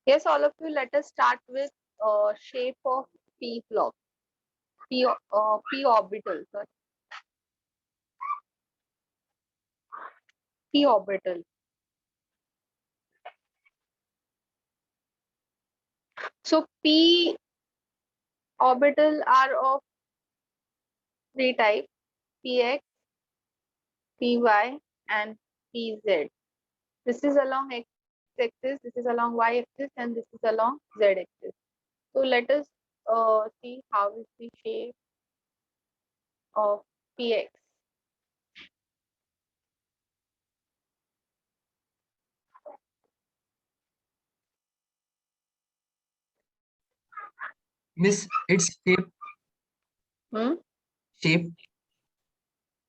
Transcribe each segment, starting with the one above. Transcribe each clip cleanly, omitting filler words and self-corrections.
Yes, all of you, let us start with shape of p block, p orbital, sorry, p orbital. So p orbital are of three types: px, py, and pz. This is along x-axis, this is along y-axis, and this is along z-axis. So let us see how is the shape of px. Miss, its Hmm? shape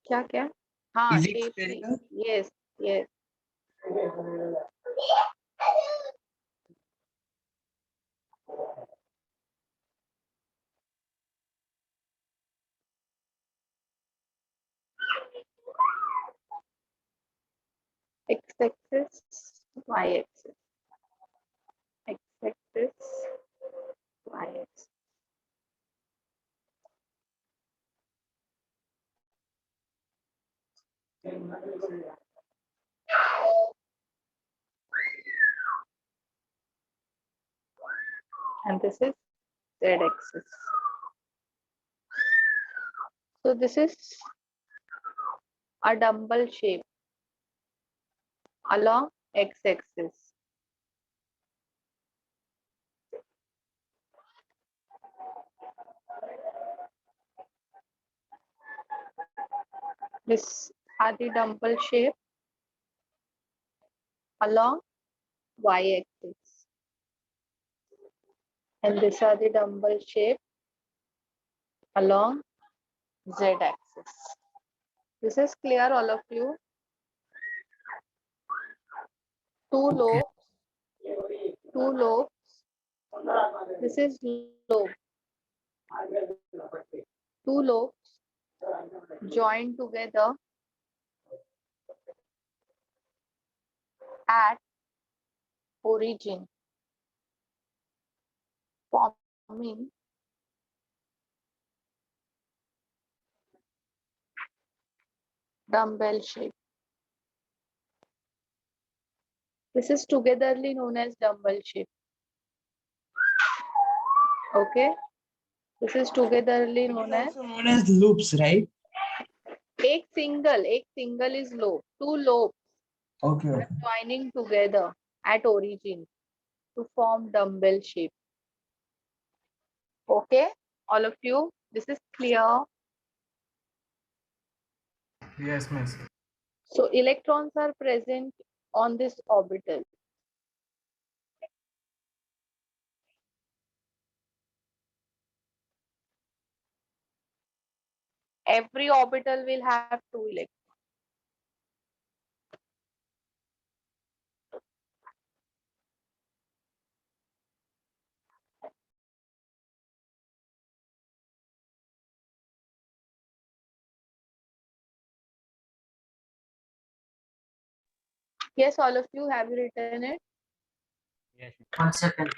क्या क्या? हाँ, is it shape. spherical? Yes, yes. X-axis, y-axis, x-axis, y-axis. And this is z-axis. So this is a dumbbell shape along x-axis. This are the dumbbell shape along y-axis, and these are the dumbbell shape along z-axis. This is clear, all of you. Two Okay. lobes, two lobes. This is lobe. Two lobes joined together at origin, forming dumbbell shape. This is togetherly known as dumbbell shape. Okay, this is togetherly It is known as also known as loops, right? एक single is lobe. Two lobes Okay. are joining together at origin to form dumbbell shape. Okay, all of you, this is clear. Yes, miss. So electrons are present on this orbital. Every orbital will have two electrons. Yes, all of you, have you written it? Yes. 1 second.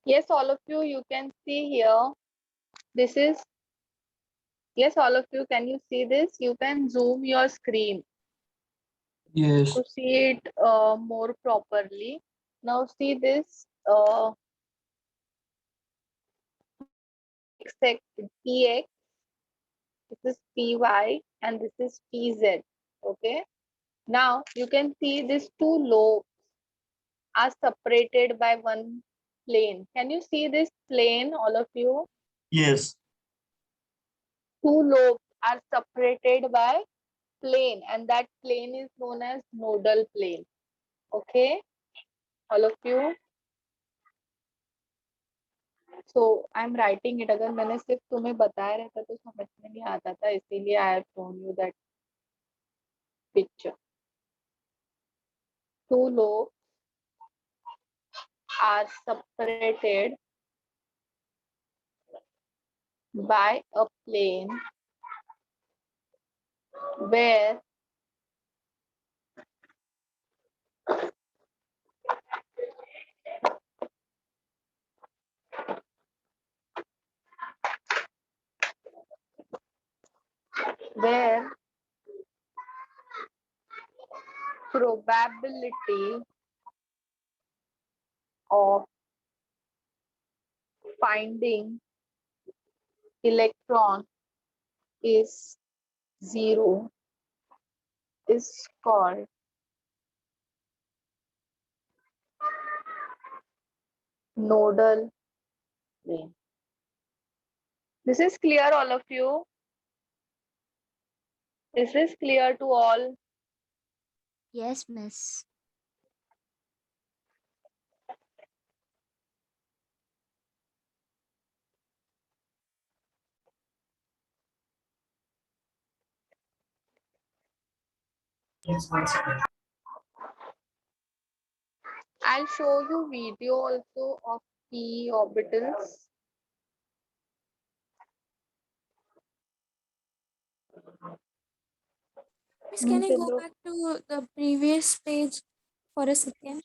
Yes, all of you can see here. This is, yes, all of you, can you see this? You can zoom your screen Yes. to see it more properly. Now see this px, this is py, and this is pz. Okay. Now you can see these two lobes are separated by one plane. Can you see this plane, all of you? Yes. Two lobes are separated by plane, and that plane is known as nodal plane. Okay, all of you. So I am writing it. अगर मैंने सिर्फ तुम्हें बताया रहता तो समझ में नहीं आता था, इसीलिए I have shown you that picture. Two lobes are separated by a plane where where probability of finding electron is 0 is called nodal plane. This is clear, all of you? Is this clear to all? Yes, miss. Yes, 1 second. I'll show you video also of p orbitals. Miss, can I go Below. back to the previous page for a second?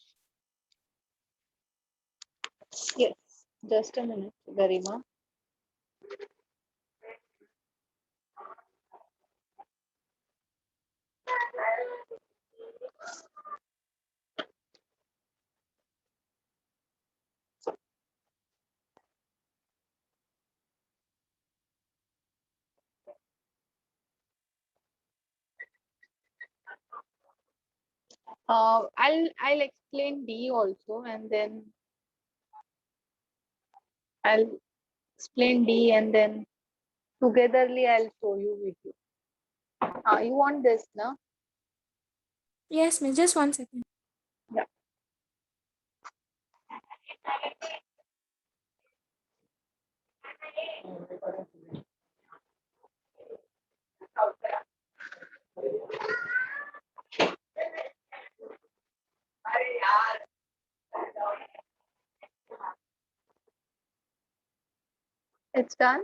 Yes, just a minute, Garima. I'll explain D also, and then I'll explain D, and then togetherly I'll show you video. You want this, no? Yes, miss. Just 1 second. Yeah. It's done.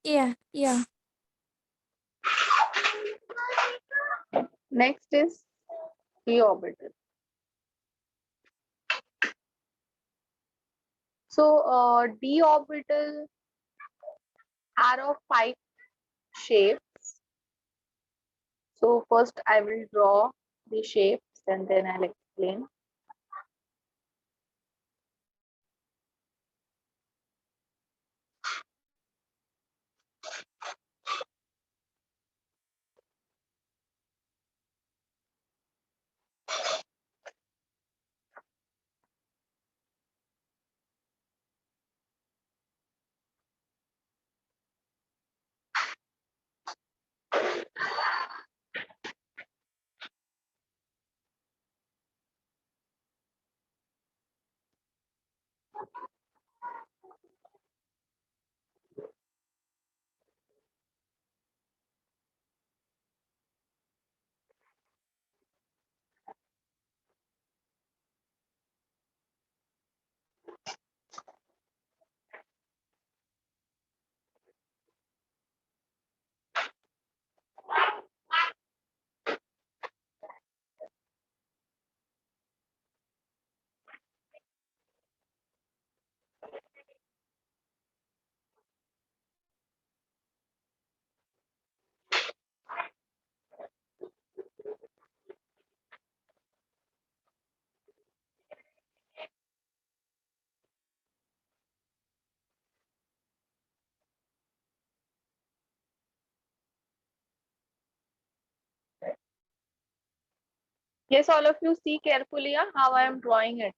Yeah, yeah. Next is p orbital. So d orbital are of 5 shapes. So first I will draw the shapes and then I'll explain. Yes, all of you see carefully how I am drawing it.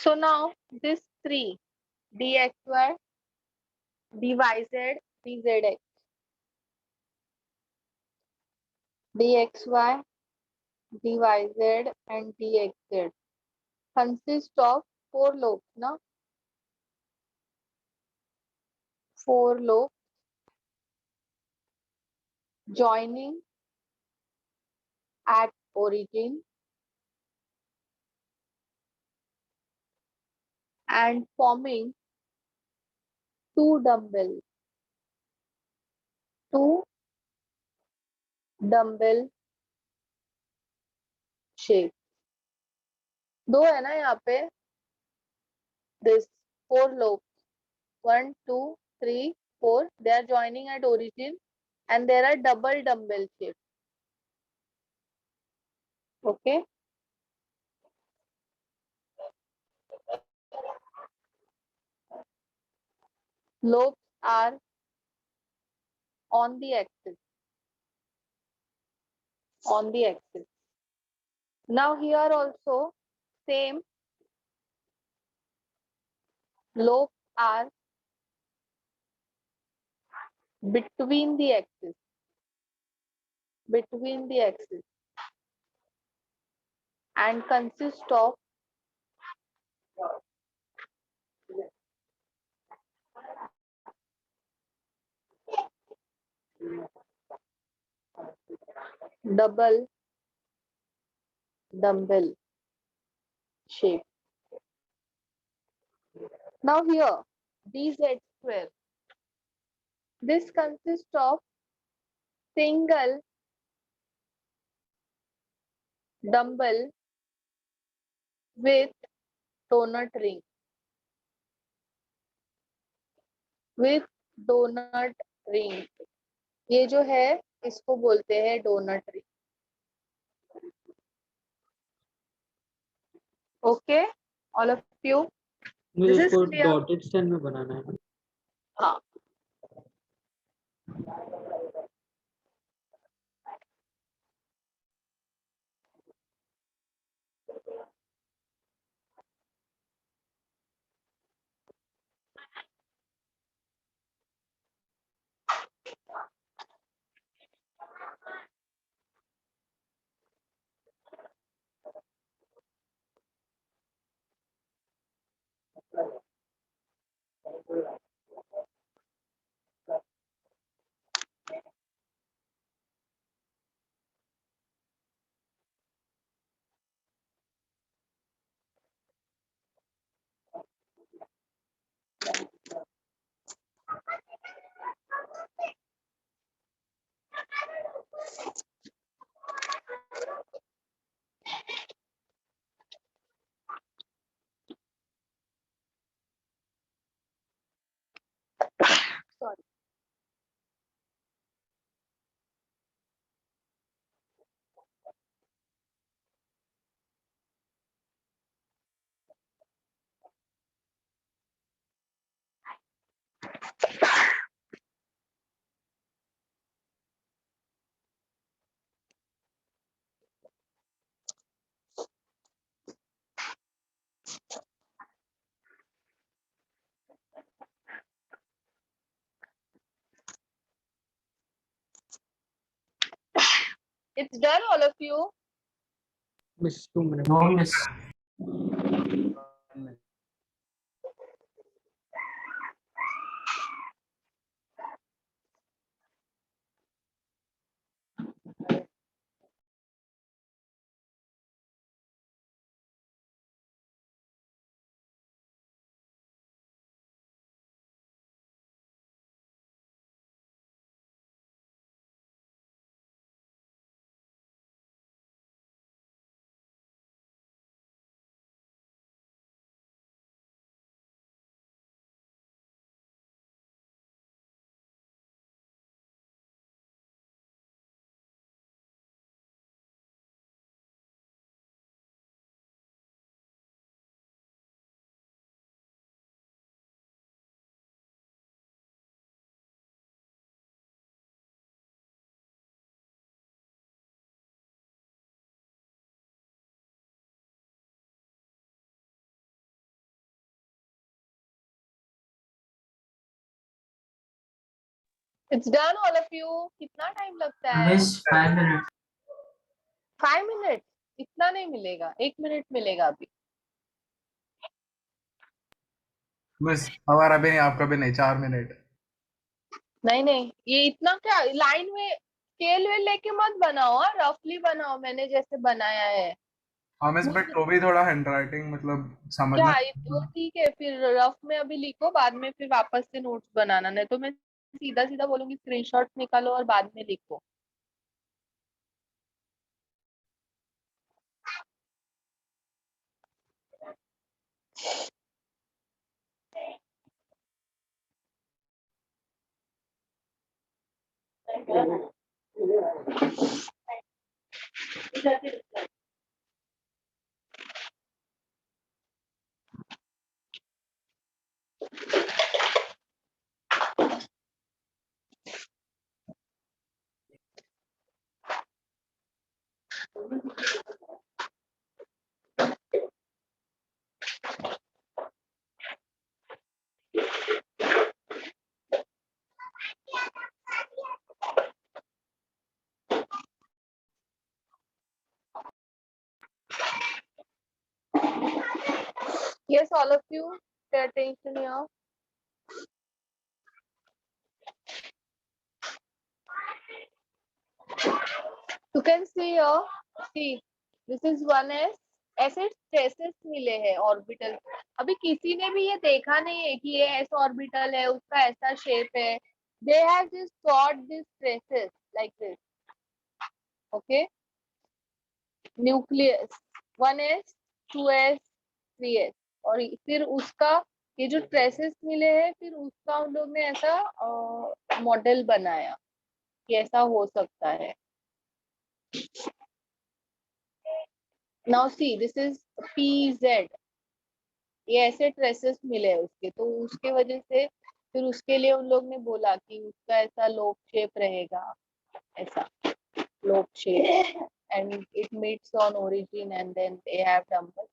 So now this 3 dxy, dyz, dzx, dxy, dyz and dxz consist of 4 lobes, no? 4 lobes joining at origin and forming two dumbbell shape. दो है ना यहाँ पे, this 4 lobes, 1, 2, 3, 4, they are joining at origin and there are double dumbbell shape. Okay. Lobes are on the axis. Now here also same, lobes are between the axis. And consist of double dumbbell shape. Now here dz square, this consists of single dumbbell with donut ring. ये जो है इसको बोलते हैं doughnut ring. Okay, all of you. मुझे This is इसको clear? Dotted stand में बनाना है. हाँ. Sorry. It's done, all of you. Miss 2 minutes. No, miss. It's done, all of you. कितना टाइम लगता है? Miss 5 minute 5 minute? इतना नहीं मिलेगा, 1 मिनट मिलेगा अभी। बस हमारा भी नहीं, आपका भी नहीं, 4 मिनट। नहीं नहीं, ये इतना क्या लाइन में स्केल वेल लेके मत बनाओ, रफली बनाओ, मैंने जैसे बनाया है। हाँ मिस, बट तो भी थोड़ा हैंडराइटिंग मतलब समझना। क्या तो ठीक है, फिर रफ में अभी लिखो, बाद में फिर वापस से नोट्स बनाना, नहीं तो मैं सीधा सीधा बोलूंगी स्क्रीनशॉट निकालो और बाद में लिखो। Yes, all of you, pay attention here. You can see here, see, this is 1s, ऐसे स्ट्रेसेस मिले हैं ऑर्बिटल। अभी किसी ने भी ये देखा नहीं है कि ये ऐसा ऑर्बिटल है, उसका ऐसा शेप है। They have just got these stresses like this. Okay, nucleus 1s 2s 3s, और फिर उसका ये जो ट्रेसेस मिले हैं, फिर उसका उन लोग ने ऐसा मॉडल बनाया कि ऐसा हो सकता है। Now see, this is PZ, ये ऐसे ट्रेसेस मिले हैं उसके, तो उसके वजह से फिर उसके लिए उन लोग ने बोला कि उसका ऐसा लोब शेप रहेगा, ऐसा lobe shape, and it meets on origin and then they have numbers.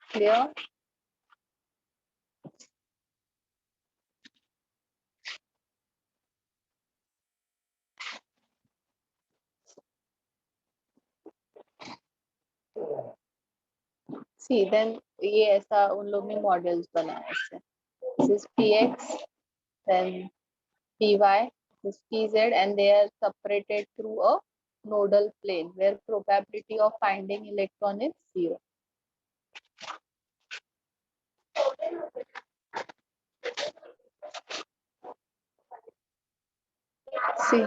Clear? See, then ये ऐसा उन लोग ने मॉडल्स बनाए ऐसे। This is PX, then PY, this is PZ, and they are separated through a nodal plane where probability of finding electron is 0. See,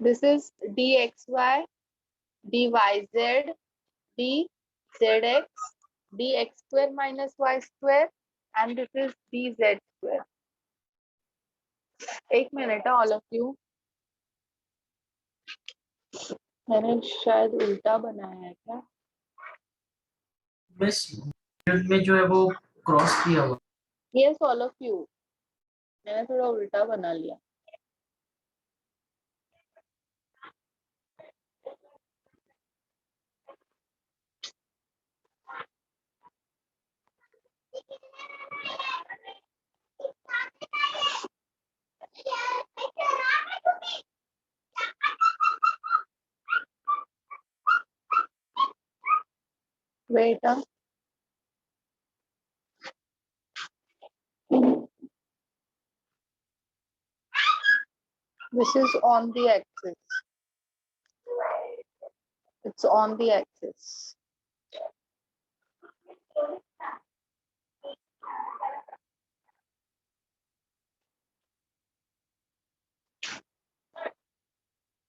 this is dxy, dyz, dzx, dx square minus y square, and this is dz square. एक minute है all of you, मैंने शायद उल्टा बनाया है क्या? Miss में जो है वो क्रॉस किया हुआ Yes, all of you, मैंने थोड़ा उल्टा बना लिया। Wait, this is on the axis. It's on the axis.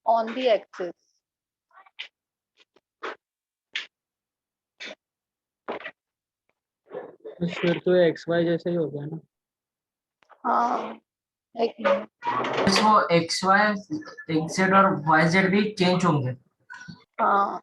On the axis. फिर तो एक्स वाई जैसे ही हो गया ना। हाँ, एक मिनट। मिस वो XY XZ और YZ भी चेंज होंगे। हाँ,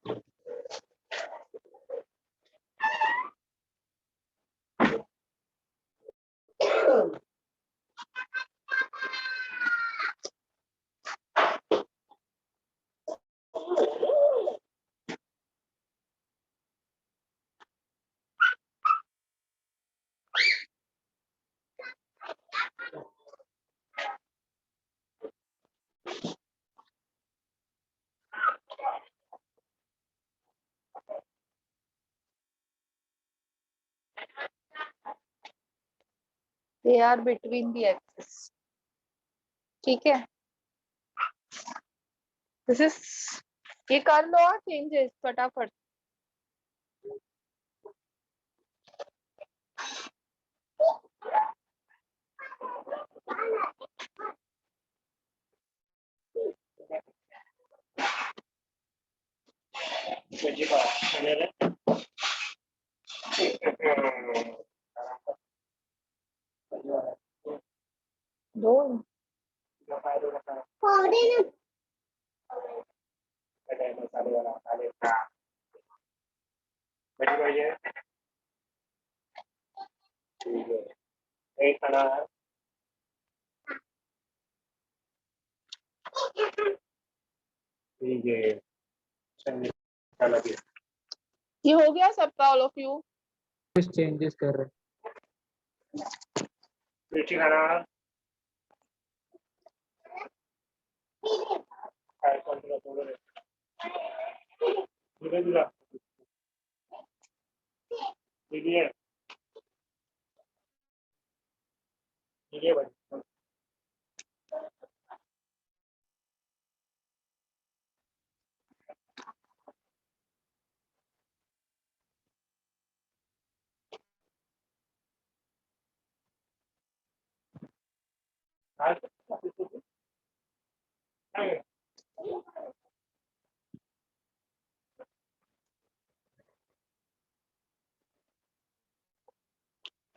they are between the axis. ठीक है, this is, ये कर लो चेंजेस फटाफट. दो ये हो गया सबका, ऑल ऑफ यू. कुछ चेंजेस कर रहे हैं.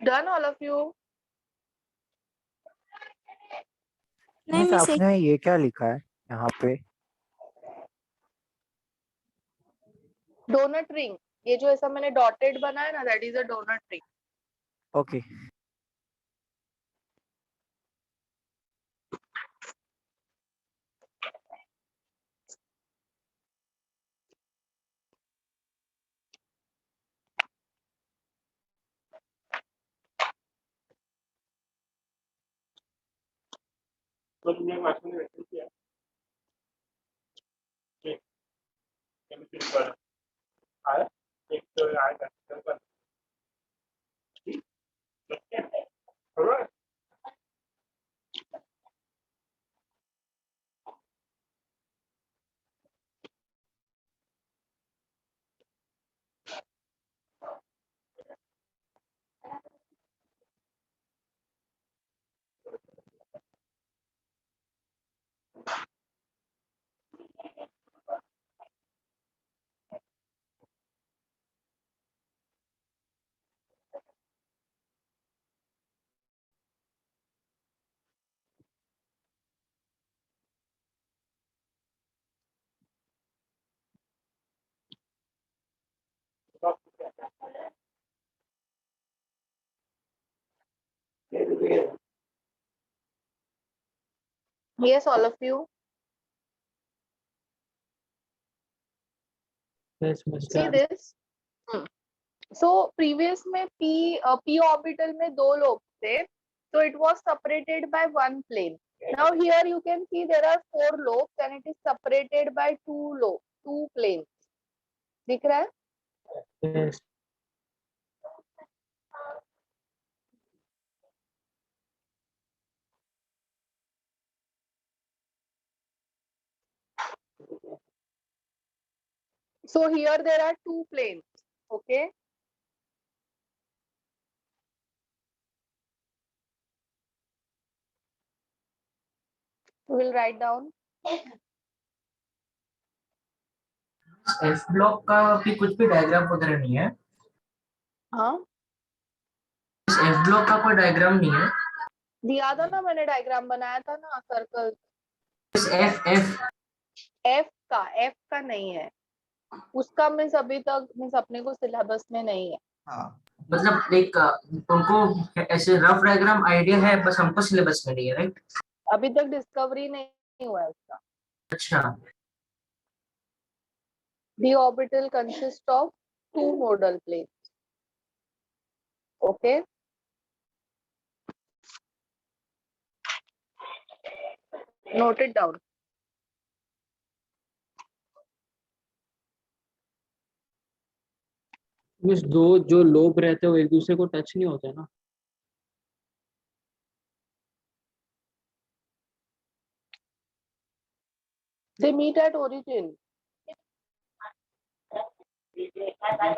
Done all of you. नहीं मिस मिस आपने ये क्या लिखा है यहाँ पे? डोनट रिंग, ये जो ऐसा मैंने डॉटेड बनाया ना, that is a doughnut ring. Okay. Yes, all of you. Yes, Miss See Chan. this. So previous में p orbital में दो लोब थे, so it was separated by one plane. Now here you can see there are 4 lobes and it is separated by 2 planes. दिख रहा है? Yes. So here there are 2 planes. Okay. We will write down. F block का भी कुछ भी diagram वगैरह नहीं है. हाँ, एफ ब्लॉक का कोई डायग्राम नहीं है. दिया था ना, मैंने डायग्राम बनाया था ना, सर्कल. एफ एफ F का नहीं है, उसका मीन्स अभी तक मीन्स अपने को सिलेबस में नहीं है. हाँ मतलब एक तुमको ऐसे रफ डायग्राम आइडिया है, बस हमको सिलेबस में नहीं है, राइट? अभी तक डिस्कवरी नहीं हुआ है उसका. अच्छा. The orbital consists of 2 modal planes. Okay. Note it down. Miss दो जो लोब रहते हैं वो एक दूसरे को टच नहीं होते ना. they meet at origin.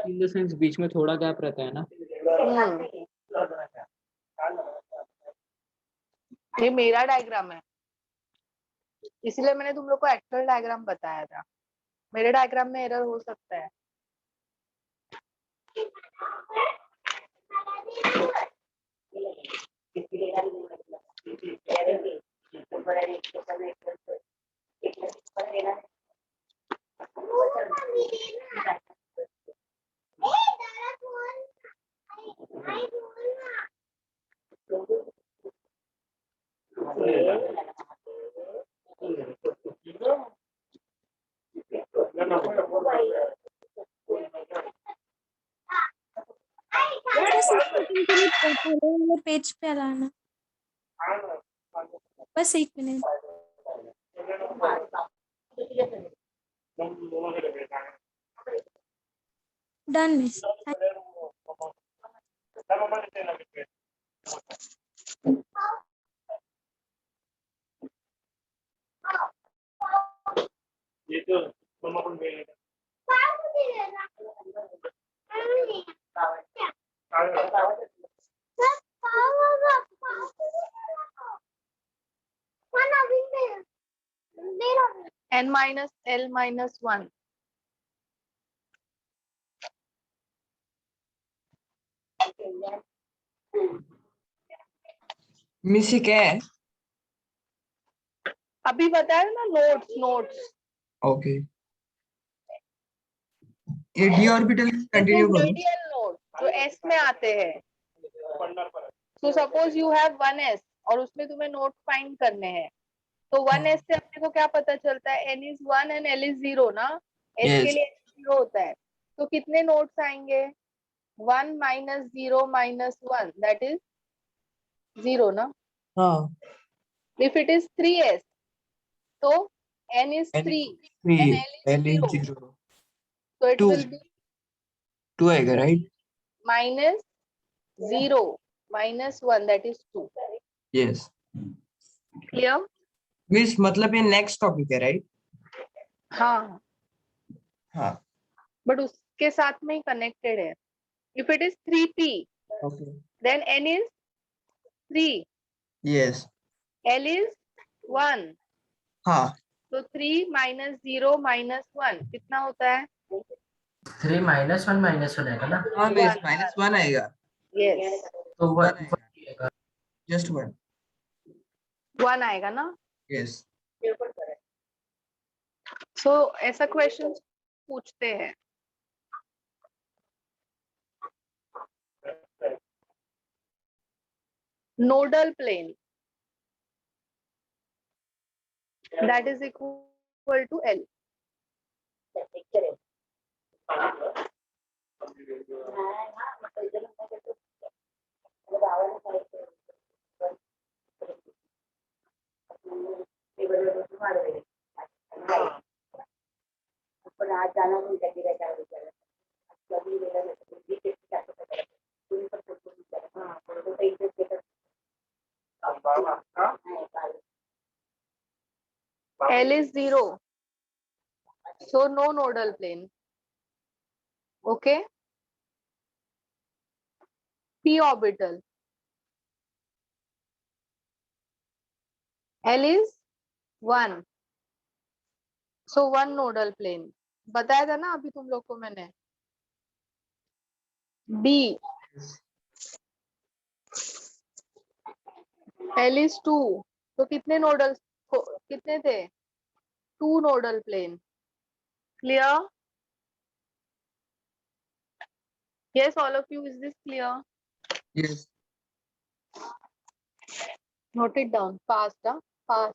In the sense बीच में थोड़ा गैप रहता है ना. ये मेरा डायग्राम है, इसलिए मैंने तुम लोग को एक्चुअल डायग्राम बताया था. मेरे डायग्राम में एरर हो सकता है. पेज पे लाना. बस 1 minute. Done miss. n minus l minus 1. Miss ये क्या है? अभी बताया ना, नोट्स. ओके, ये डी ऑर्बिटल कंटिन्यू करो. रेडियल नोट जो s में आते हैं. So suppose you have 1s और उसमें तुम्हें नोट फाइंड करने हैं. तो 1s से अपने को क्या पता चलता है? n is 1 and l is 0 ना. s Yes. के लिए 0 होता है. तो कितने नोट्स आएंगे? 1 minus 0 minus 1, that is 0 ना. हाँ. If it is 3s, तो n is 3 and l is 0. So it 2. will be 2 आएगा, right? minus 0 minus 1, that is 2. Yes. Clear? Miss मतलब ये नेक्स्ट टॉपिक है, राइट? हाँ, हाँ. but उसके साथ में ही connected है. If it is 3p, okay. then n is 3, yes. l is 1. हाँ. तो 3 minus 0 minus 1 कितना होता है? 3 minus 1 minus 1 आएगा ना. हाँ मिस, -1 आएगा. Yes, तो 1 आएगा. जस्ट 1. 1 आएगा ना. यस. So ऐसा क्वेश्चन पूछते हैं. Nodal plane that is equal to L. L is 0, so no nodal plane. Okay. P orbital. L is 1, so one nodal plane. बताया था ना अभी तुम लोग को मैंने. B. L is 2, तो कितने नोडल कितने थे? 2 nodal plane. Clear? Yes, all of you, is this clear? Yes. Note it down fast, huh? Fast.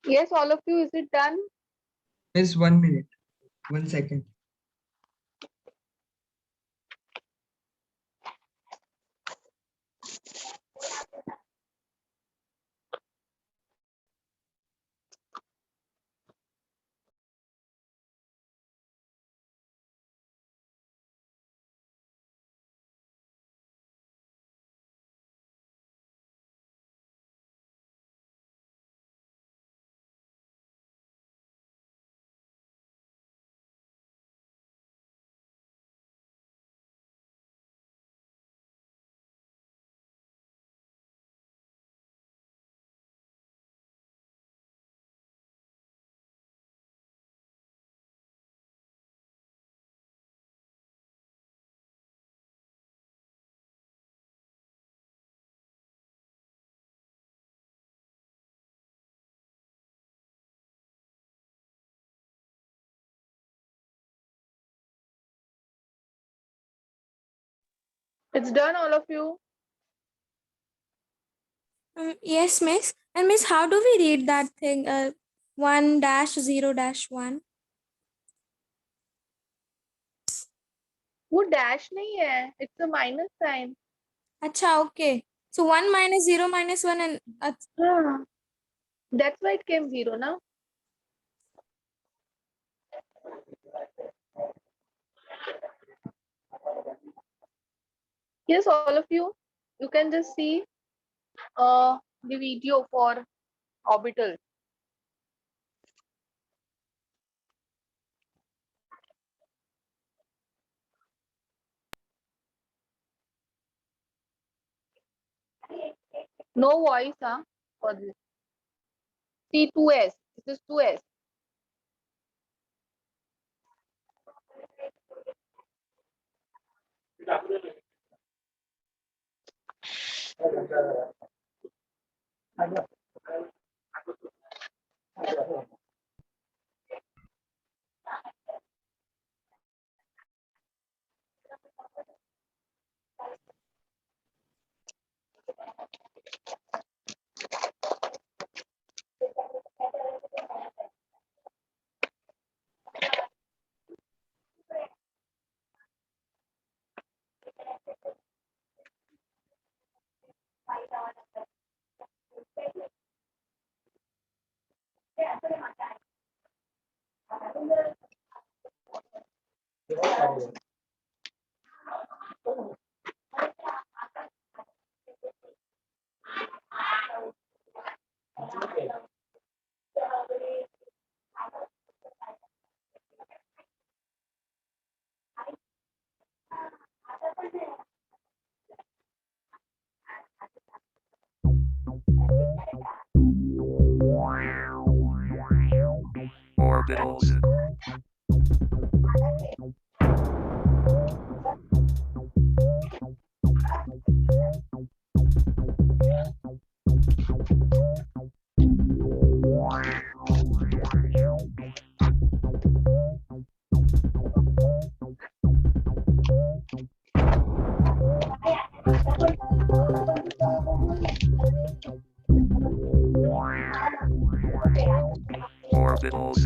Yes, all of you, is it done? Miss, 1 minute. 1 second. It's done, all of you. Yes, miss. And miss, how do we read that thing? 1-0-1. वो dash नहीं है. It's a minus sign. Acha, okay. So 1 minus 0 minus 1 and हाँ. That's why it came 0, na? Yes, all of you. You can just see the video for orbital. No voice, huh? For this. See 2s. This is 2s. Orbitals. Orbitals.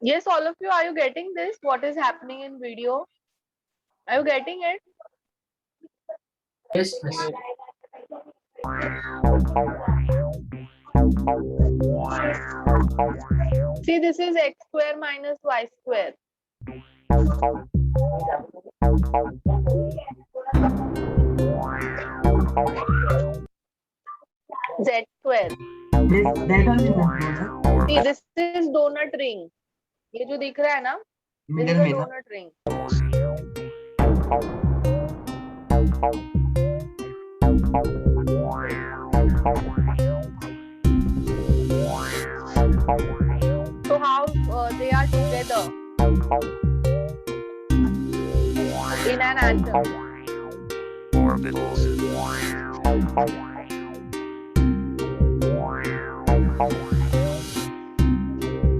Yes, all of you, are you getting this? What is happening in video? Are you getting it? Yes, miss. See, this is x square minus y square. Z square. Miss, that only not See, this is donut ring. ये जो दिख रहा है ना, this is middle a में ना. donut ring. So how they are together in an atom? Orbitals.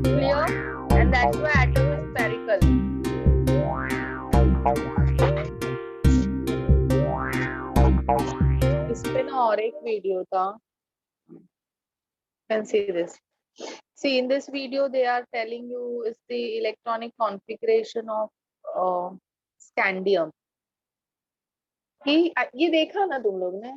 Clear? And that's why atom is spherical. ना और एक वीडियो था. Can see this. See, in this video, they are telling you is the electronic configuration of scandium. ये देखा ना तुम लोग ने?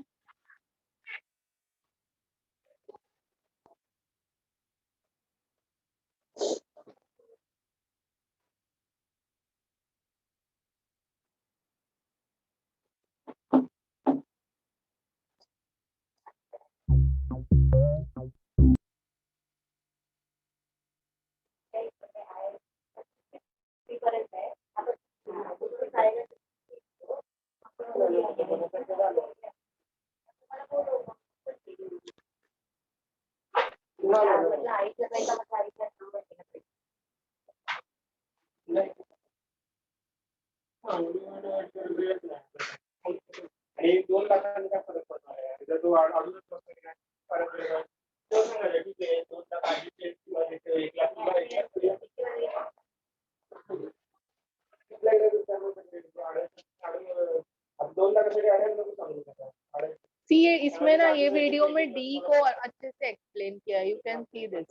See, इसमें ना ये वीडियो में डी को अच्छे से एक्सप्लेन किया. You can see this.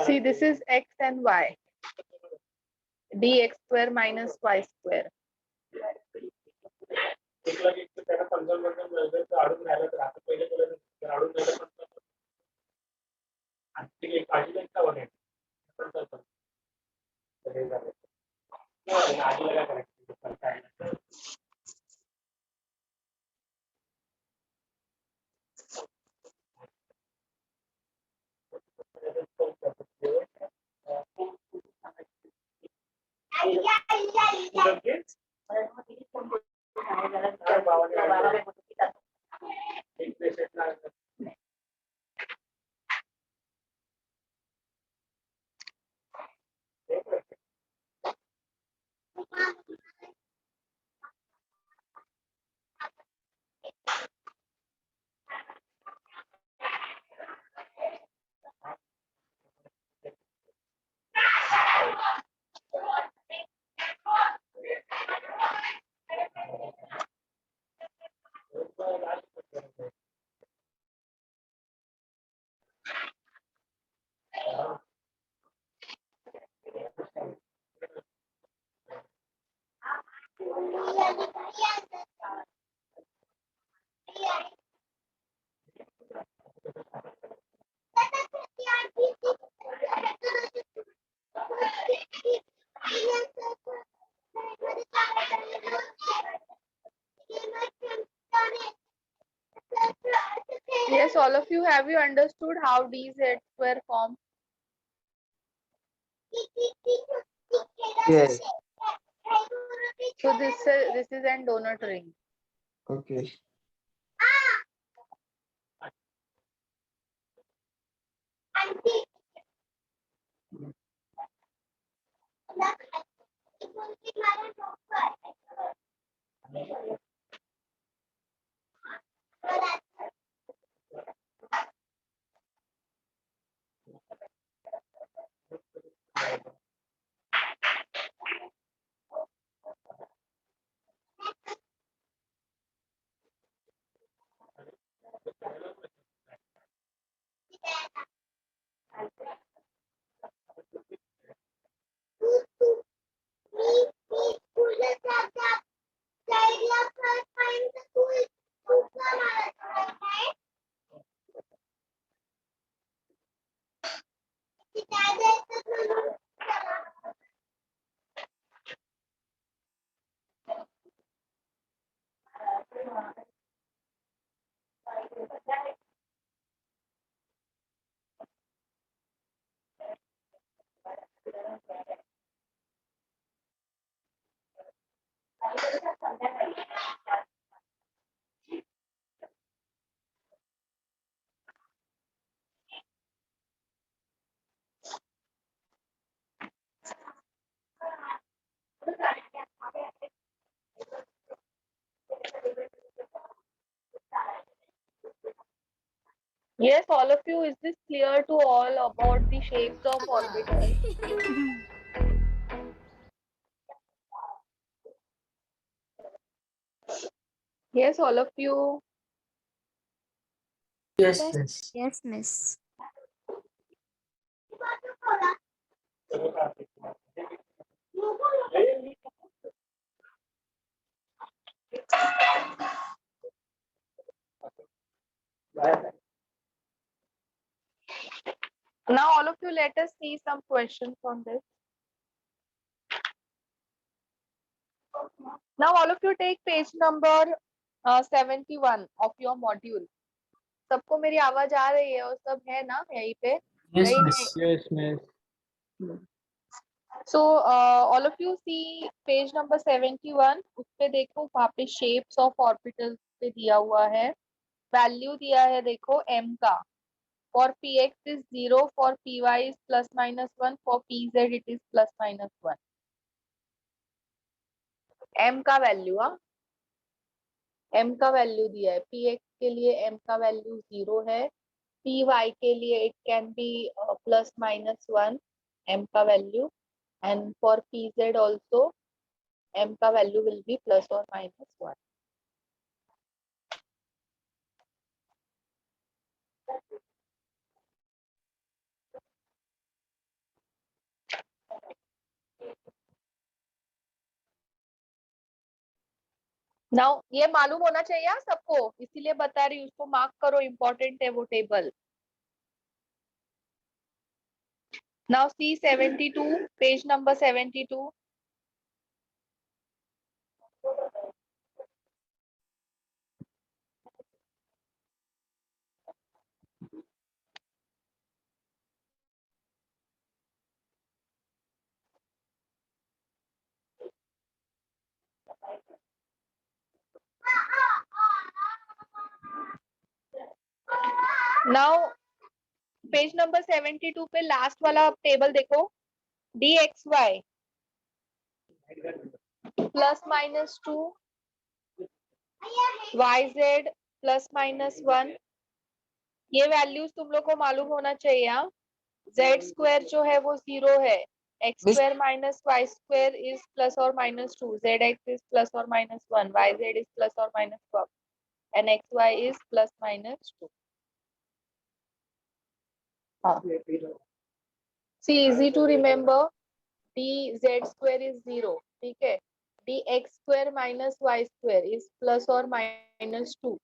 See, this is x and y. dx square minus y square. Yes, all of you, have you understood how dz square forms? Yes. So this is an donut ring. Okay. Yes, all of you, is this clear to all about the shapes of orbitals? Yes, all of you. Yes, Yes. yes. Yes, miss. Now, all of you, let us see some questions on this. Now, all of you take page number 71 of your module. सबको मेरी आवाज आ रही है और सब है ना यहीं पे? Yes, नहीं, miss. Yes, miss. So, all of you see page number 71. उस पे देखो वहाँ पे shapes of orbitals पे दिया हुआ है. Value दिया है देखो m का. For px is 0, for py is plus minus 1, for pz it is plus minus 1. m का वैल्यू m का वैल्यू दिया है. px के लिए m का वैल्यू 0 है. py के लिए it can be plus minus 1 m का value, and for pz also m का value will be plus or minus 1. Now ये मालूम होना चाहिए सबको, इसीलिए बता रही हूँ, उसको मार्क करो, इम्पोर्टेंट है वो table. Now see 72, page number 72. Now page number 72 पे लास्ट वाला टेबल देखो. dxy plus minus 2, yz plus minus 1. ये वैल्यूज तुम लोग को मालूम होना चाहिए. z स्क्वायर जो है वो 0 है. x square minus y square is plus और माइनस 2, zx इज प्लस और माइनस 1, yz इज प्लस और minus 12, and xy is plus minus 2. See, easy to remember. dz square is 0. ठीक है. dx square minus y square is plus or minus 2.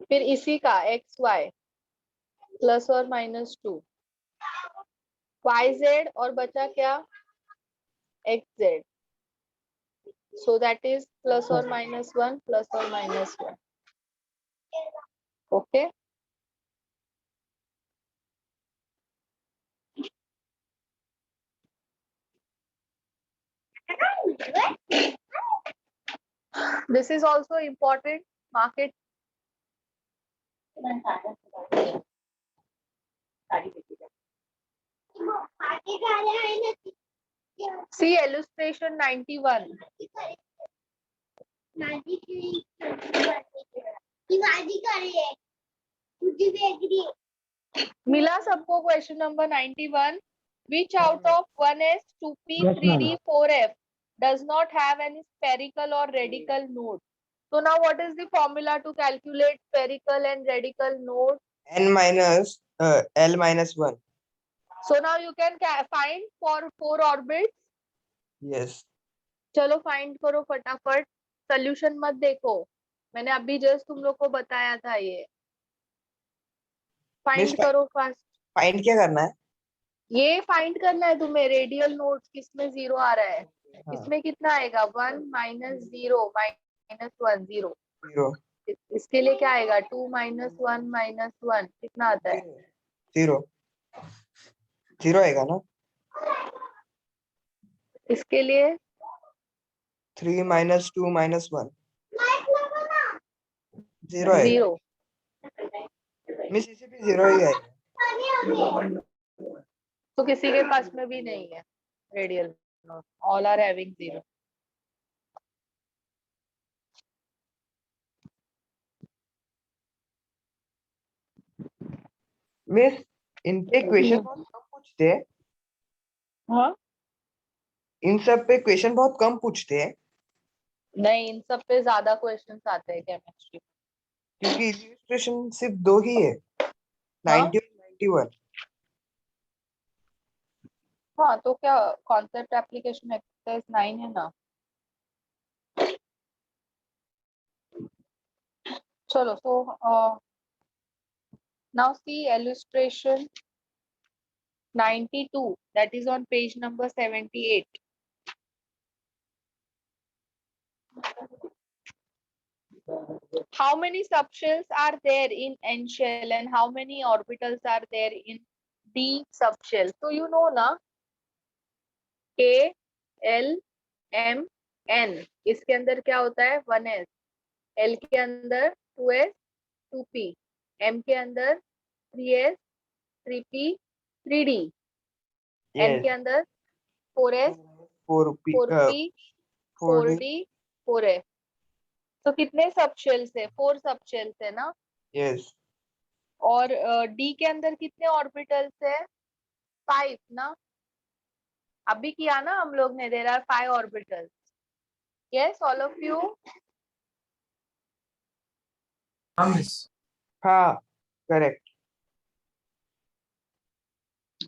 फिर इसी का xy plus or minus 2. yz और बचा क्या? xz. So that is plus or minus 1, plus or minus 1. Okay. This is also important. Market. See illustration 91. मिला सबको question number 91. Which out of 1s, 2p, 3d, 4f does not have any spherical or radical node? So now what is the formula to calculate spherical and radical node? n minus l minus 1. So now you can find for 4 orbits. Yes. चलो find करो फटाफट. Solution मत देखो, मैंने अभी just तुम लोग को बताया था. ये फाइंड करो फास्ट. फाइंड क्या करना है? ये फाइंड करना है तुम्हें. रेडियल नोड्स किसमें 0 आ रहा है? इसमें कितना आएगा? 1 minus 0 minus 1 0. 0. इसके लिए क्या आएगा? 2 minus 1 minus 1 कितना आता है? 0. 0 आएगा ना? इसके लिए 3 minus 2 minus 1. 0 आएगा. 0. मिस इसी पे 0 ही आएगा. तो किसी के पास में भी नहीं है radial node. All are having 0. Miss इनके क्वेश्चन बहुत कम पूछते हैं, हाँ इन सब पे क्वेश्चन बहुत कम पूछते हैं नहीं, इन सब पे ज्यादा क्वेश्चंस आते हैं केमिस्ट्री। क्योंकि इलिस्ट्रेशन सिर्फ 2 ही है, हाँ 90 और 91। हाँ, तो क्या कॉन्सेप्ट एप्लीकेशन एक्सरसाइज 9 है ना। चलो, so now see illustration 92, that is on page number 78. How many subshells are there in N shell and how many orbitals are there in D subshell? So you know na, K, L, M, N. इसके अंदर क्या होता है? 1s. L के अंदर 2s, 2p. M के अंदर 3s, 3p, 3d. N के अंदर 4s, 4p 4p, 4d 4d, 4f. तो कितने सबशेल्स है? 4 सबशेल्स है ना। यस और डी के अंदर कितने ऑर्बिटल्स है? 5 ना। अभी किया ना हम लोग ने, there are 5 orbitals. Yes, all of you. हाँ मिस। हाँ करेक्ट।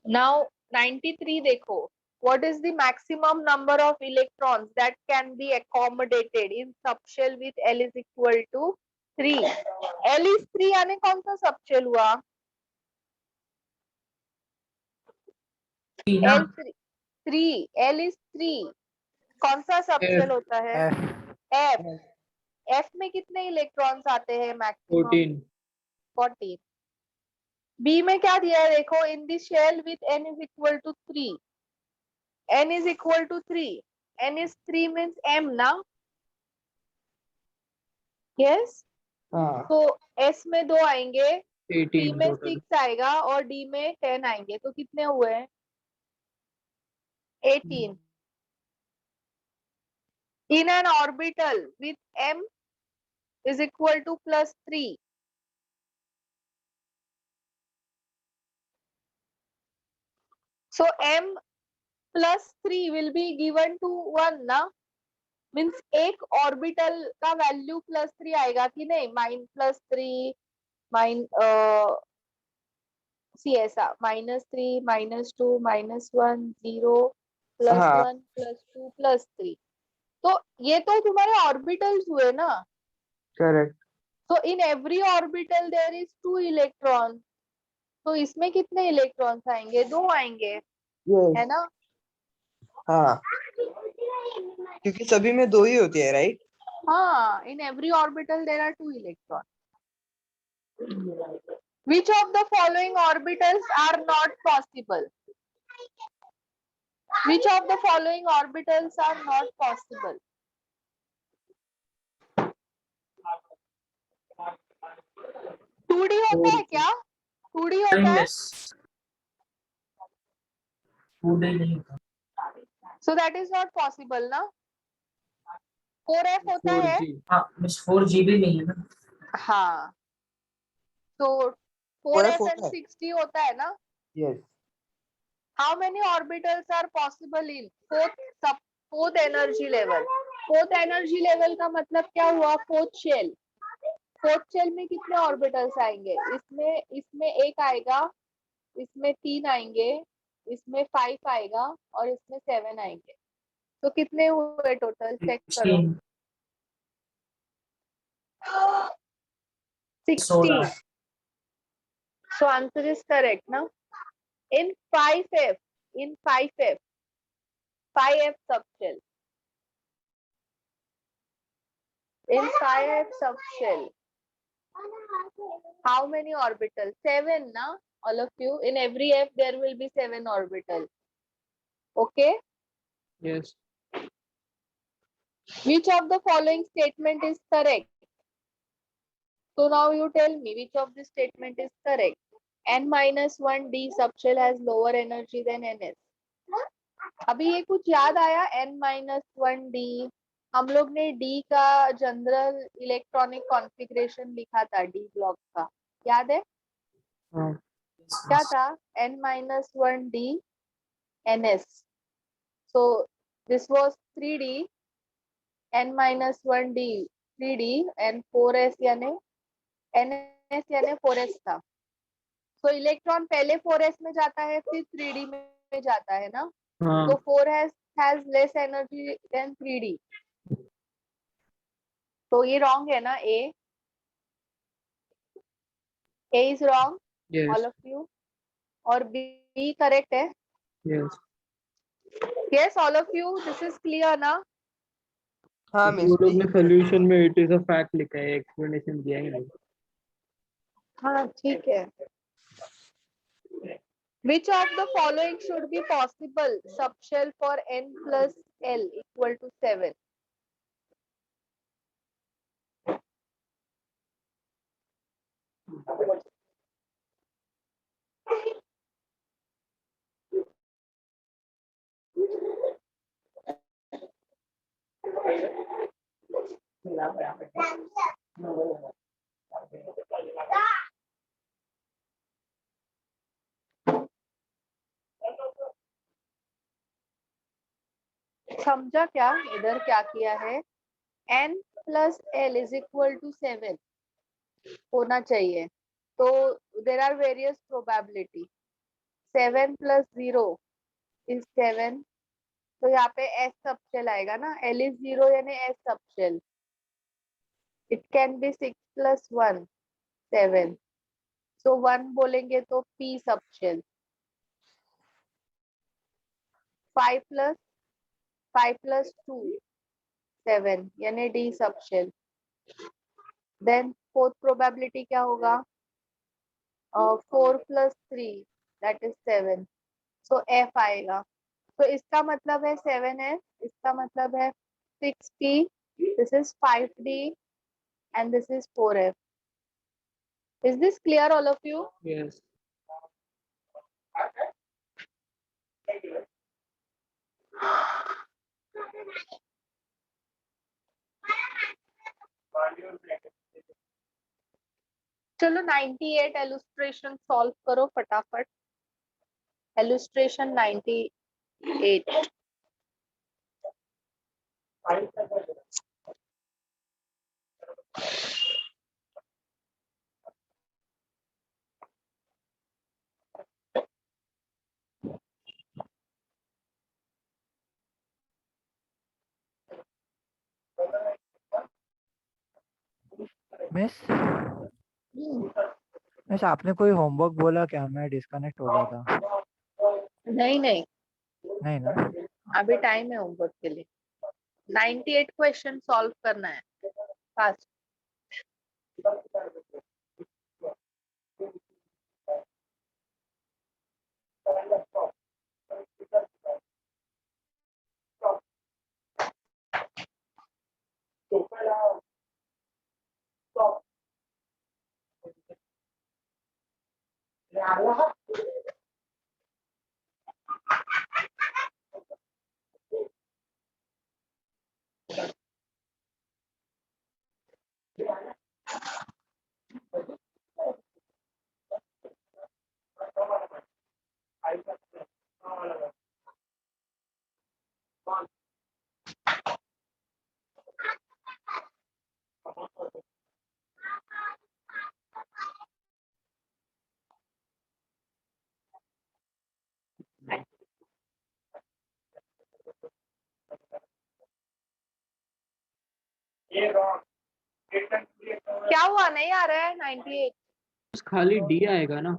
नाउ 93 देखो, what is the maximum number of electrons that can be accommodated in subshell with L is equal to 3? L is 3 यानी कौन सा सबशेल हुआ? L 3, L is 3. कौन सा subshell होता है? F F. F में कितने इलेक्ट्रॉन्स आते हैं मैक्सिमम? 14. 14. B में क्या दिया है देखो, in the shell with n is equal to 3. n is equal to 3. n is 3 means m ना। yes, हाँ तो S में 2 आएंगे, P 18 में total. 6 आएगा और D में 10 आएंगे, तो कितने हुए? 18. In an orbital with m is equal to +3. So m +3 will be given to 1 ना। मीन्स एक ऑर्बिटल का वैल्यू +3 आएगा कि नहीं? -3 सी ऐसा -3 -2 -1 0 हाँ +1 +2 +3. तो ये तो तुम्हारे ऑर्बिटल्स हुए ना। करेक्ट। तो in every orbital there is 2 electron, तो इसमें कितने इलेक्ट्रॉन्स आएंगे? 2 आएंगे, है यस ना। हाँ क्योंकि सभी में 2 ही होती है राइट। हाँ, in every orbital there are 2 electrons. Which of the following orbitals are not possible? Which of the following orbitals are not possible? Two D होता है क्या? 2D होता है? मिस फूड ही नहीं था। So that is not possible ना। 4f होता है? 4G. हाँ मिस 4GB नहीं है ना। हाँ, तो 4f 4f and होता है 6d होता है ना। Yes. How many orbitals are possible in fourth energy level? Fourth energy level का मतलब क्या हुआ? fourth shell. fourth shell में कितने ऑर्बिटल्स आएंगे? इसमें 1 आएगा, इसमें 3 आएंगे, इसमें 5 आएगा और इसमें 7 आएंगे। तो कितने हुए टोटल? चेक करो। 16. So answer is correct now. In 5f, 5f subshell. In 5f subshell, how many orbitals? 7 na, all of you. In every f there will be 7 orbitals. Okay. Yes. Which of the following statement is correct? So now you tell me which of this statement is correct. n-1 d subshell has lower energy than ns. अभी ये कुछ याद आया? n-1 d, हम लोग ने d का general electronic configuration लिखा था, d ब्लॉक का, याद है? हाँ क्या था n-1d ns. So this was 3d, n-1d 3d and 4s यानी ns यानी 4s था. So इलेक्ट्रॉन पहले 4s में जाता है फिर 3d में जाता है ना. हाँ. So 4 has less energy than 3d. तो ये wrong है ना A. A is wrong. Yes. All of you. और B correct है. Yes. Yes, all of you. This is clear ना. हाँ मिस वो लोग ने सोल्यूशन में इट इज अ फैक्ट लिखा है, एक्सप्लेनेशन दिया ही नहीं. हाँ ठीक है. Which of the following should be possible subshell for n plus L equal to 7? समझा क्या इधर क्या किया है? n plus L is equal to 7 होना चाहिए. तो there are various probability. 7 plus 0 is 7. तो यहाँ पे S सबशेल आएगा ना. L is 0 यानी S subshell. It can be 6 plus 1 7. So 1 बोलेंगे तो P सबशेल. 5 plus 2 7 यानी D subshell. Then fourth probability क्या होगा? 4 plus 3 that is 7. So F आएगा. तो इसका मतलब है 7S, इसका मतलब है 6P, this is 5D and this is 4F. Is this clear all of you? Yes. चलो 98 illustration solve करो फटाफट. Illustration 98. मिस मिस आपने कोई होमवर्क बोला क्या? मैं डिस्कनेक्ट हो गया था. नहीं नहीं, नहीं ना. अभी टाइम है होमवर्क के लिए. 98 क्वेश्चन सॉल्व करना है फास्ट. क्या हुआ? नहीं आ रहा है 98. बस खाली डी आएगा ना,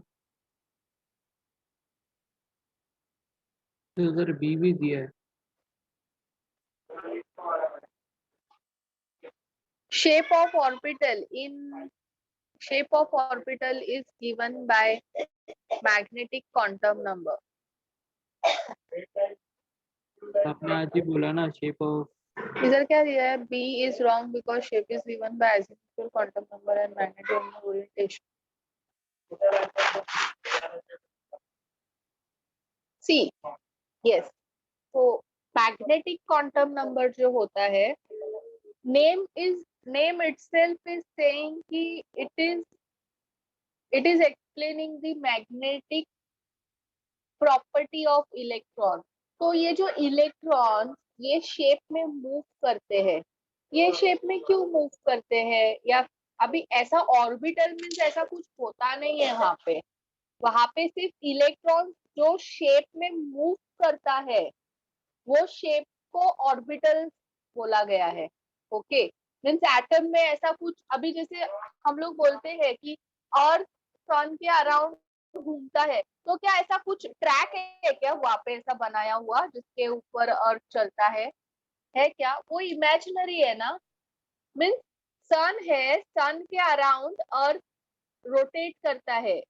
तो उधर बी भी दिया है. Shape of orbital is given by magnetic quantum number. आपने आज ही बोला ना शेप ऑफ. इधर क्या दिया है? B is wrong because shape is given by azimuthal quantum number and magnetic orientation. C. Yes. So magnetic quantum number जो होता है, name itself is saying कि it is explaining the magnetic property of electron. तो ये जो electron ये shape में move करते हैं, ये शेप में क्यों मूव करते हैं? या अभी ऐसा ऑर्बिटल मींस ऐसा कुछ होता नहीं है वहां पे सिर्फ इलेक्ट्रॉन जो शेप में मूव करता है वो शेप को ऑर्बिटल बोला गया है। ओके, मींस एटम में ऐसा कुछ, अभी जैसे हम लोग बोलते हैं कि अर्थ सन के अराउंड घूमता है, तो क्या ऐसा कुछ ट्रैक है क्या वहां पे ऐसा बनाया हुआ जिसके ऊपर अर्थ चलता है क्या? वो इमेजिनरी है ना। मीन्स सन है, सन के अराउंड अर्थ रोटेट करता है,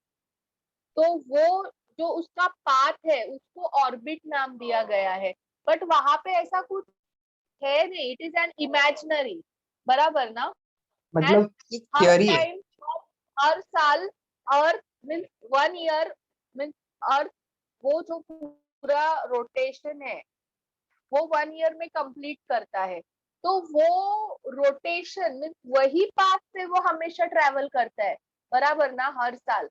तो वो जो उसका पाथ है उसको ऑर्बिट नाम दिया गया है। बट वहां पे ऐसा कुछ है नहीं, इट इज एन इमेजिनरी, बराबर ना। मतलब हर थियरी है। टाइम, हर साल अर्थ मीन्स 1 ईयर मीन्स अर्थ, वो जो पूरा रोटेशन है वो 1 ईयर में कंप्लीट करता है, तो वो रोटेशन मीन्स वही पाथ से वो हमेशा ट्रेवल करता है, बराबर ना, हर साल।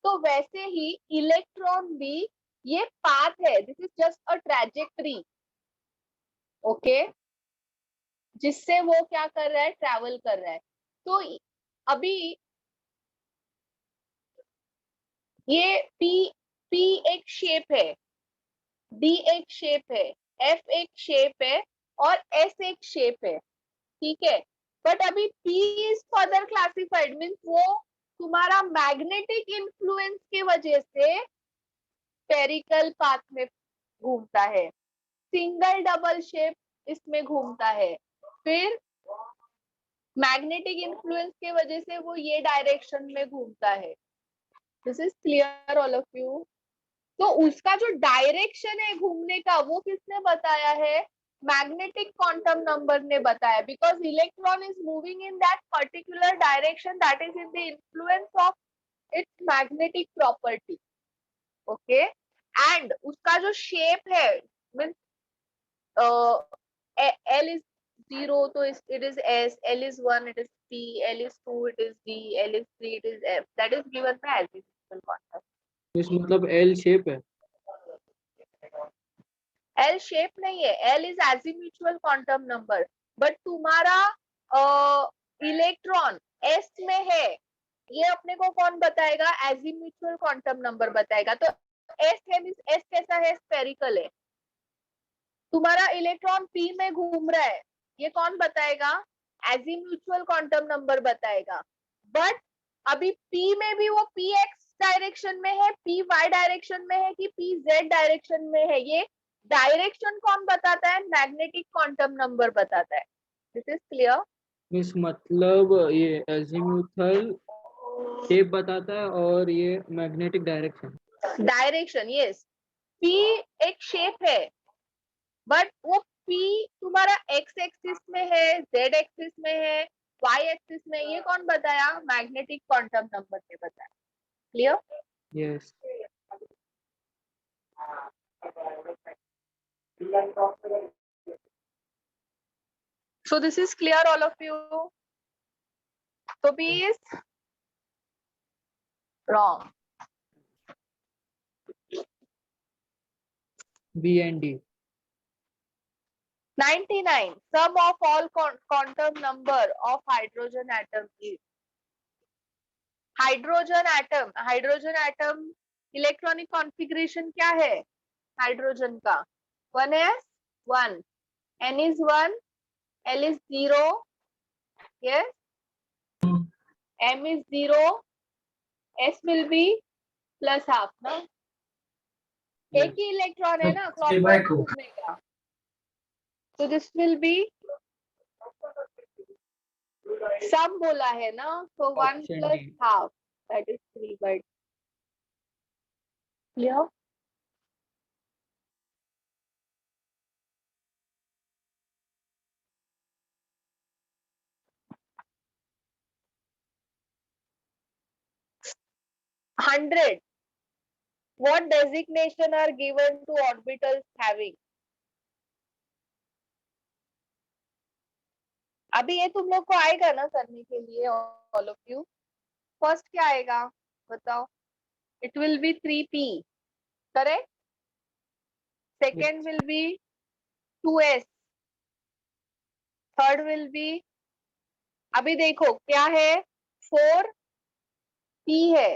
तो वैसे ही इलेक्ट्रॉन भी ये पाथ है, this is just a trajectory, okay, जिससे वो क्या कर रहा है, ट्रैवल कर रहा है। तो अभी ये P एक शेप है, D एक शेप है, F एक शेप है और S एक शेप है, ठीक है। बट अभी P is further classified means वो तुम्हारा मैग्नेटिक इन्फ्लुएंस के वजह से स्फेरिकल पाथ में घूमता है, सिंगल डबल शेप इसमें घूमता है, फिर मैग्नेटिक इन्फ्लुएंस के वजह से वो ये डायरेक्शन में घूमता है। This is clear all of you? तो उसका जो डायरेक्शन है घूमने का वो किसने बताया है? मैग्नेटिक क्वांटम नंबर ने बताया, because electron is moving in that particular direction that is in the influence of its magnetic property, okay. And उसका जो शेप है मीन्स L is 0, तो it is S, L is 1, it is P, L is 2, it is D, L is 3, it is F. That is given by azimuthal quantum. इस मतलब L shape है। L shape नहीं है, L is azimuthal quantum number. But तुम्हारा electron S में है, ये अपने को कौन बताएगा? azimuthal quantum number बताएगा। तो S है मींस S कैसा है? स्फेरिकल है। तुम्हारा इलेक्ट्रॉन P में घूम रहा है, ये कौन बताएगा? एजीम्यूचुअल क्वांटम नंबर बताएगा। बट अभी P में भी वो Px डायरेक्शन में है, Py डायरेक्शन में है कि Pz डायरेक्शन में है, ये डायरेक्शन कौन बताता है? मैग्नेटिक क्वांटम नंबर बताता है। This is clear? इस मतलब ये एजीमुथल शेप बताता है और ये मैग्नेटिक डायरेक्शन, यस। P एक शेप है बट वो P तुम्हारा x एक्सिस में है, z एक्सिस में है, y एक्सिस में, ये कौन बताया? मैग्नेटिक क्वांटम नंबर ने बताया। Clear? Yes. So this is clear all of you? So P is wrong. B and D. 99. Sum of all quantum number of hydrogen atom is. Hydrogen atom electronic configuration क्या है hydrogen का? 1s 1, n is 1, l is 0, yes, m is 0, s will be plus half ना, एक ही electron है ना clockwise घूमने का, तो दिस विल बी सम बोला है ना, so 1 Option plus D. half, that is 3 by clear? Hundred. What designation are given to orbitals having? अभी ये तुम लोग को आएगा ना करने के लिए, ऑल ऑफ यू। फर्स्ट क्या आएगा बताओ? it will be 3p, correct? Second will be 2s, third will be, अभी देखो क्या है, 4p है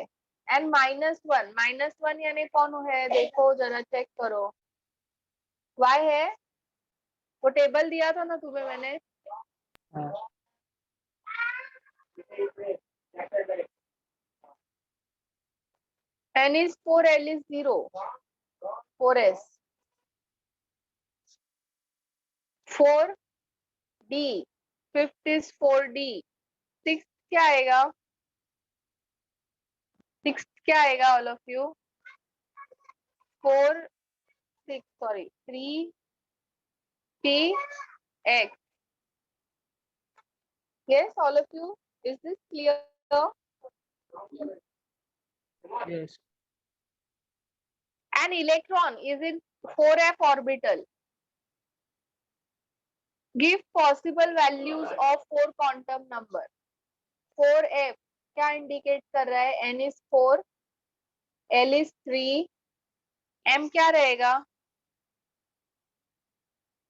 एंड -1 यानी कौन है, देखो जरा चेक करो, y है, वो टेबल दिया था ना तुम्हें मैंने, हाँ, n is 4, l is 0, 4s, 4d, fifth is 4d, sixth क्या आएगा, sixth क्या आएगा all of you, 4 6 sorry 3p x. Yes, all of you, is this clear? yes, An electron is in 4f orbital. Give possible values of 4 quantum number. 4f क्या indicate कर रहा है, n is 4, l is 3, m क्या रहेगा,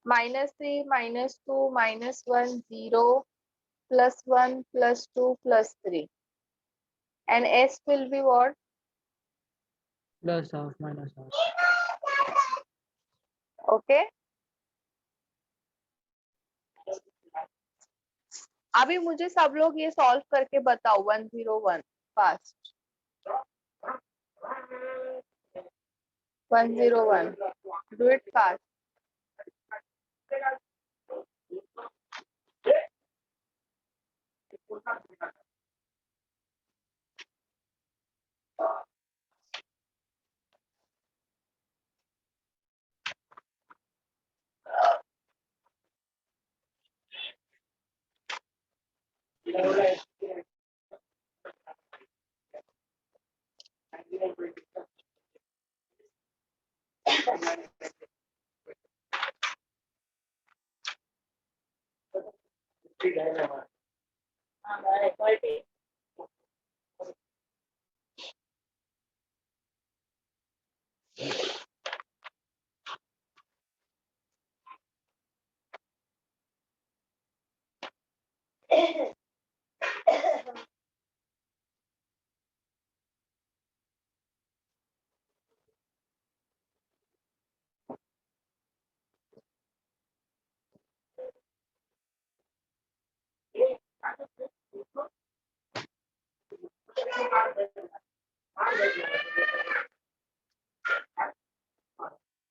-3, -2, -1, 0, +1, +2, +3, and s will be what? +half, -half. Okay. अभी मुझे सब लोग ये सॉल्व करके बताओ 101 फास्ट, 101 डू इट फास्ट.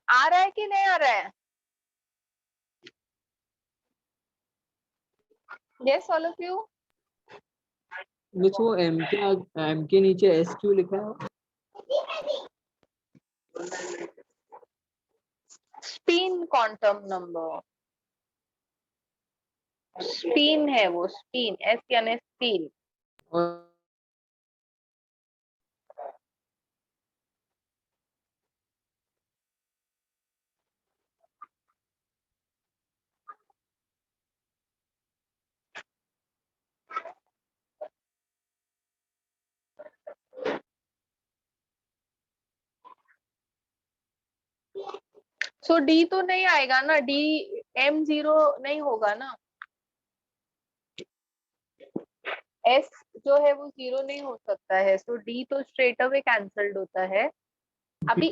आ रहा है कि नहीं आ रहा है? Yes, all of you. Which वो m के नीचे s क्यों लिखा है? स्पिन क्वांटम नंबर, स्पिन है वो, स्पिन, एस यानी स्पिन. और सो डी तो नहीं आएगा ना, डी m0 नहीं होगा ना, एस जो है वो 0 नहीं हो सकता है, सो डी तो स्ट्रेट अवे कैंसल्ड होता है. अभी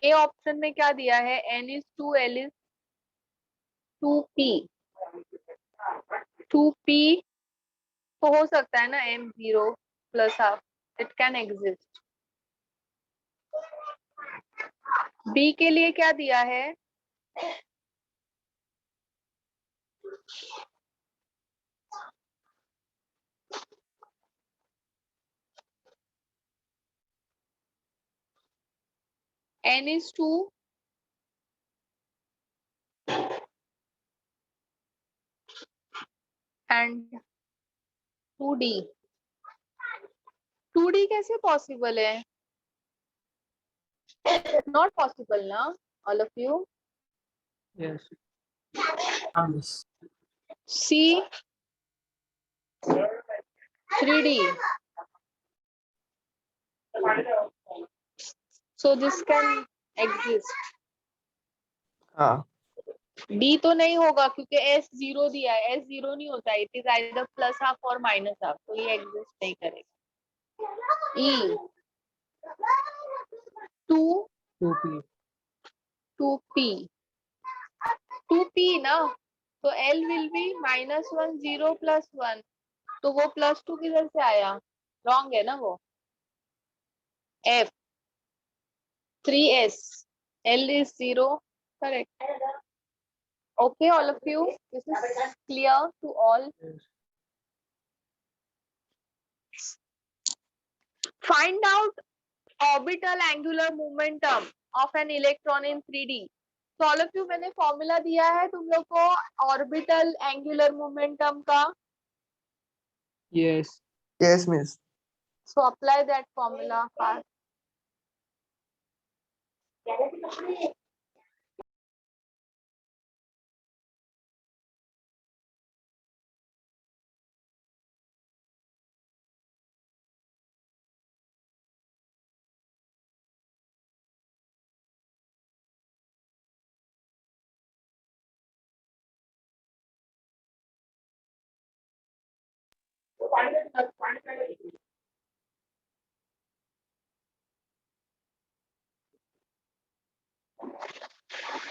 ए ऑप्शन में क्या दिया है, n is 2, l is 2p, 2p तो हो सकता है ना m0 +half, it can exist. B के लिए क्या दिया है, n is 2, and 2d. 2d कैसे पॉसिबल है, नॉट पॉसिबल ना, all of you. yes, C 3d, So this can exist. हाँ D तो नहीं होगा क्योंकि S 0 दिया है, S 0 नहीं होता, it is either plus half और माइनस हाफ, तो ये एग्जिस्ट नहीं करेगा। E 2 2p 2p 2p ना, तो L will be -1 0 +1, तो वो +2 किधर से आया? रॉन्ग है ना वो। F 3s L is 0, correct. Okay, all of you, this is clear to all. Find out orbital angular momentum of an electron in 3D. So all of you, मैंने formula दिया है तुम लोग को ऑर्बिटल एंगुलर मोमेंटम का। yes yes miss So apply that formula fast.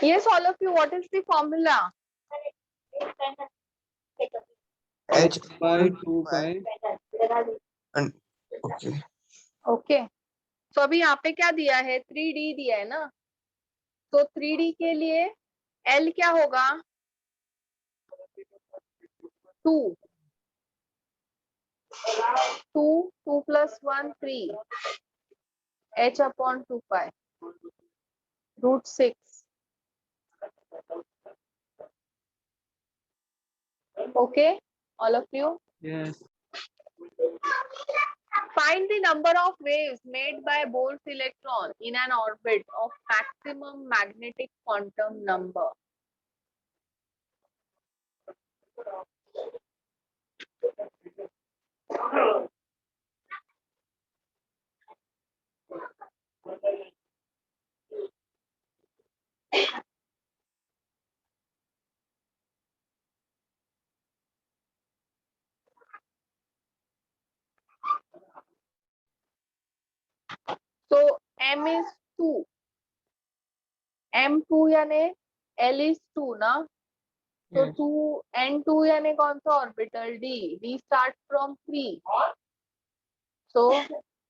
Yes, all of you, what is the formula? h by 2 pi and okay okay, तो अभी यहाँ पे क्या दिया है? 3D दिया है ना, तो 3D के लिए L क्या होगा? 2 2 plus 1 3 h upon 2 pi √6. Okay, all of you. yes Find the number of waves made by Bohr's electron in an orbit of maximum magnetic quantum number. So m is 2, m2 यानी L is 2 ना, तो yes 2 n2 यानी कौन सा orbital? D starts from 3, so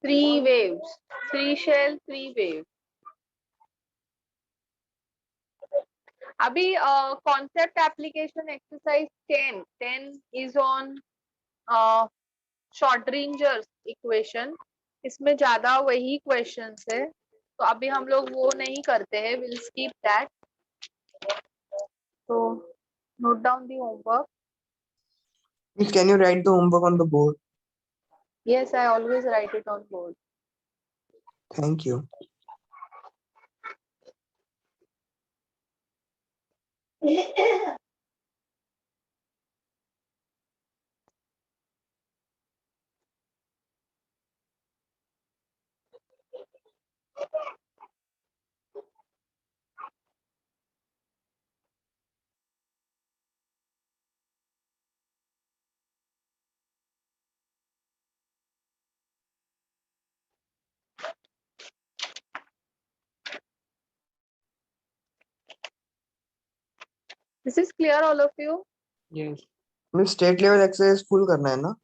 3 waves, 3 shell 3 waves. अभी concept application exercise 10 is on Schrödinger's equation. इसमें ज्यादा वही क्वेश्चंस है, तो अभी हम लोग वो नहीं करते हैं, we'll skip that. So note down the homework. miss can you write the homework on the board? Yes, I always write it on board. Thank you. This is clear, all of you? yes miss state level exercise full करना है ना?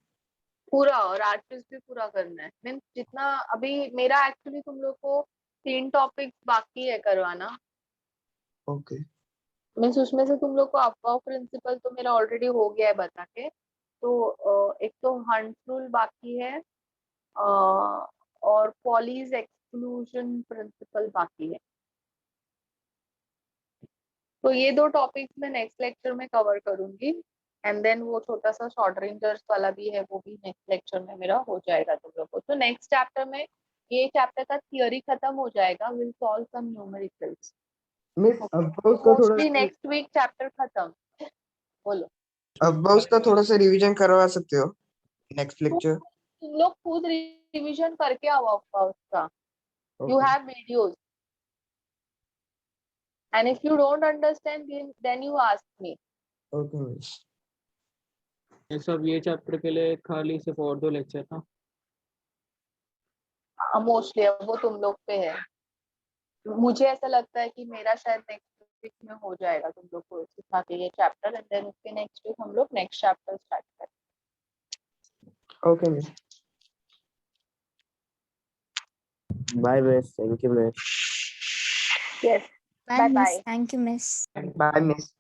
पूरा, और artist भी पूरा करना है। Means जितना अभी मेरा एक्चुअली तुम लोग को 3 टॉपिक्स बाकी है करवाना। ओके मीन्स उसमें से तुम लोग को अफवाह प्रिंसिपल तो मेरा ऑलरेडी हो गया है बता के, तो एक तो हंट रूल बाकी है और पॉलीज एक्सक्लूजन प्रिंसिपल बाकी है। तो ये 2 टॉपिक्स मैं नेक्स्ट लेक्चर में कवर करूंगी, एंड देन वो छोटा सा शॉर्टरेंजर्स वाला भी है, वो भी नेक्स्ट लेक्चर में मेरा हो जाएगा तुम लोग को। तो नेक्स्ट चैप्टर में ये चैप्टर का थियोरी खत्म हो जाएगा, will solve some numericals. Miss अब उसका थोड़ा मोस्टली नेक्स्ट वीक चैप्टर खत्म। बोलो, अब उसका थोड़ा सा रिवीजन करवा सकते हो नेक्स्ट लेक्चर? तुम लोग खुद रिवीजन करके आओ आपका उसका. You Okay. have videos. And if you don't understand, then you ask me. Okay, miss. ये सब ये चैप्टर के लिए खाली सिर्फ और 2 लेक्चर था. मोस्टली अब वो तुम लोग पे है. मुझे ऐसा लगता है कि मेरा शायद नेक्स्ट वीक में हो जाएगा तुम लोग को सिखा के ये चैप्टर, एंड देन उसके नेक्स्ट वीक हम लोग नेक्स्ट चैप्टर स्टार्ट करेंगे. Okay, miss. Bye, miss. Thank you, miss. Yes. Bye, Bye miss. bye. Thank you, miss. Bye, miss.